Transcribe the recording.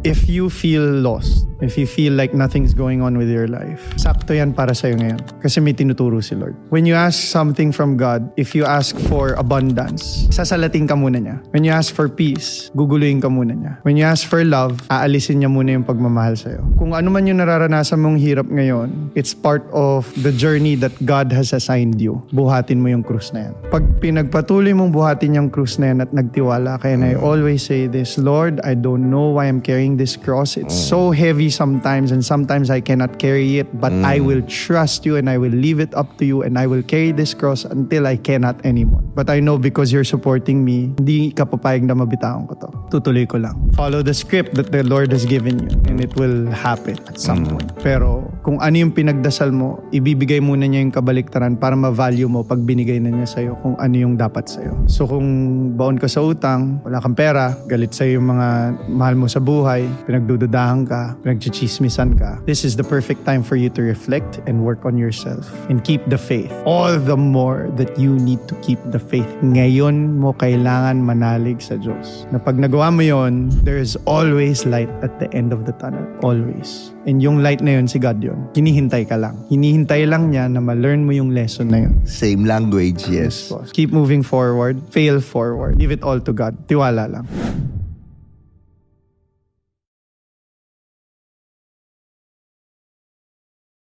If you feel lost, if you feel like nothing's going on with your life, sakto yan para sa'yo ngayon. Kasi may tinuturo si Lord. When you ask something from God, if you ask for abundance, sasalating ka muna niya. When you ask for peace, guguluhin ka muna niya. When you ask for love, aalisin niya muna yung pagmamahal sa'yo. Kung ano man yung nararanasan mong hirap ngayon, it's part of the journey that God has assigned you. Buhatin mo yung krus na yan. Pag pinagpatuloy mong buhatin yung krus na yan at nagtiwala, kaya I always say this, Lord, I don't know why I'm carrying this cross. It's so heavy sometimes and sometimes I cannot carry it, but I will trust you and I will leave it up to you and I will carry this cross until I cannot anymore. But I know because you're supporting me, hindi ka papayag na mabitawan ko to. Tutuloy ko lang. Follow the script that the Lord has given you and it will happen at some point. Pero kung ano yung pinagdasal mo, ibibigay muna niya yung kabaliktaran para ma-value mo pag binigay na niya sa'yo kung ano yung dapat sa'yo. So kung baon ka sa utang, wala kang pera, galit sa'yo yung mga mahal mo sa buhay, pinagdududahan ka, pinagchichismisan ka, this is the perfect time for you to reflect and work on yourself and keep the faith. All the more that you need to keep the faith. Ngayon mo kailangan manalig sa Diyos. Na pag nagawa mo yon, there is always light at the end of the tunnel. Always. And yung light na yun, si God yun. Hinihintay ka lang. Hinihintay lang niya na ma-learn mo yung lesson na yun. Same language, yes. Boss. Keep moving forward. Fail forward. Give it all to God. Tiwala lang.